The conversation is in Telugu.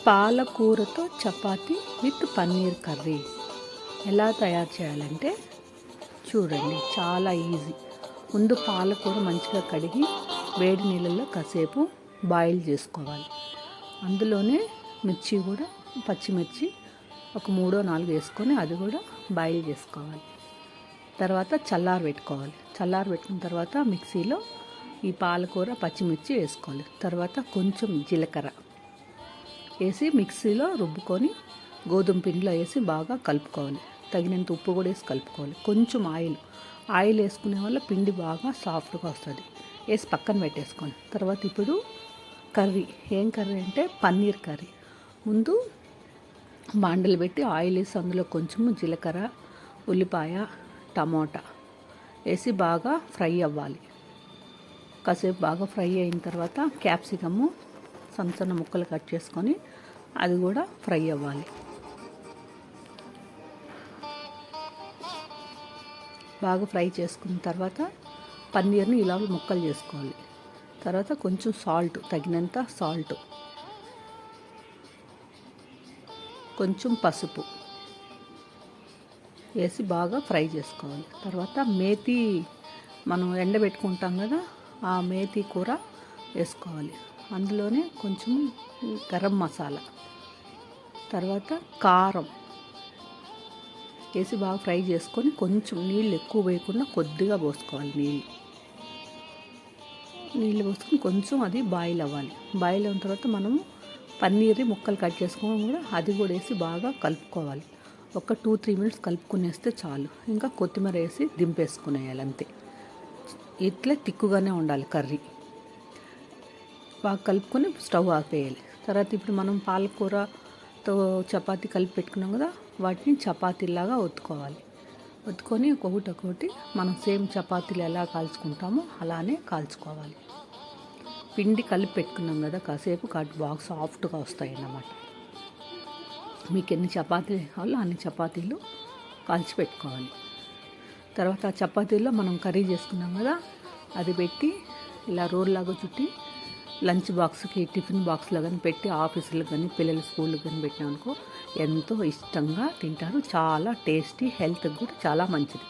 పాలకూరతో చపాతీ విత్ పన్నీర్ కర్రీ ఎలా తయారు చేయాలంటే చూడండి, చాలా ఈజీ. ముందు పాలకూర మంచిగా కడిగి వేడి నీళ్ళల్లో కాసేపు బాయిల్ చేసుకోవాలి. అందులోనే మిర్చి కూడా, పచ్చిమిర్చి ఒక 3-4 వేసుకొని అది కూడా బాయిల్ చేసుకోవాలి. తర్వాత చల్లారబెట్టుకున్న తర్వాత మిక్సీలో ఈ పాలకూర, పచ్చిమిర్చి వేసుకోవాలి. తర్వాత కొంచెం జీలకర్ర వేసి మిక్సీలో రుబ్బుకొని గోధుమ పిండిలో వేసి బాగా కలుపుకోవాలి. తగినంత ఉప్పు కూడా వేసి కలుపుకోవాలి. కొంచెం ఆయిల్ వేసుకునే వల్ల పిండి బాగా సాఫ్ట్గా వస్తుంది. వేసి పక్కన పెట్టేసుకోండి. తర్వాత ఇప్పుడు ఏం కర్రీ అంటే పన్నీర్ కర్రీ. ముందు బాండలు పెట్టి ఆయిల్ వేసి అందులో కొంచెము జీలకర్ర, ఉల్లిపాయ, టమోటా వేసి బాగా ఫ్రై అవ్వాలి. కాసేపు బాగా ఫ్రై అయిన తర్వాత క్యాప్సికము సన్న ముక్కలు కట్ చేసుకొని అది కూడా ఫ్రై అవ్వాలి. బాగా ఫ్రై చేసుకున్న తర్వాత పన్నీర్ని ఇలా ముక్కలు చేసుకోవాలి. తర్వాత కొంచెం తగినంత సాల్ట్, కొంచెం పసుపు వేసి బాగా ఫ్రై చేసుకోవాలి. తర్వాత మేతి మనం ఎండబెట్టుకుంటాం కదా, ఆ మేతి కూర వేసుకోవాలి. అందులోనే కొంచెం గరం మసాలా, తర్వాత కారం వేసి బాగా ఫ్రై చేసుకొని కొంచెం నీళ్ళు ఎక్కువ వేయకుండా కొద్దిగా పోసుకోవాలి. నీళ్ళు పోసుకొని కొంచెం అది బాయిల్ అవ్వాలి. బాయిల్ అయిన తర్వాత మనము పన్నీర్ ముక్కలు కట్ చేసుకోవడం కూడా అది కూడా వేసి బాగా కలుపుకోవాలి. ఒక 2-3 మినిట్స్ కలుపుకునేస్తే చాలు. ఇంకా కొత్తిమీర వేసి దింపేసుకునేయాలి, అంతే. ఇట్లే తిక్కుగానే ఉండాలి కర్రీ. బాగా కలుపుకొని స్టవ్ ఆపేయాలి. తర్వాత ఇప్పుడు మనం పాలకూరతో చపాతీ కలిపి పెట్టుకున్నాం కదా, వాటిని చపాతీలాగా ఒత్తుకొని ఒక్కొక్కటి మనం సేమ్ చపాతీలు ఎలా కాల్చుకుంటామో అలానే కాల్చుకోవాలి. పిండి కలిపి పెట్టుకున్నాం కదా, కాసేపు బాగా సాఫ్ట్గా వస్తాయి అన్నమాట. మీకు ఎన్ని చపాతీలు కావాలో అన్ని చపాతీలు కాల్చి పెట్టుకోవాలి. తర్వాత ఆ చపాతీల్లో మనం కర్రీ చేసుకున్నాం కదా, అది పెట్టి ఇలా రోల్లాగా చుట్టి లంచ్ బాక్స్కి, టిఫిన్ బాక్స్లో కానీ పెట్టి ఆఫీసులకు కానీ పిల్లల స్కూల్కి కానీ పెట్టినామనుకో ఎంతో ఇష్టంగా తింటారు. చాలా టేస్టీ, హెల్త్కి కూడా చాలా మంచిది.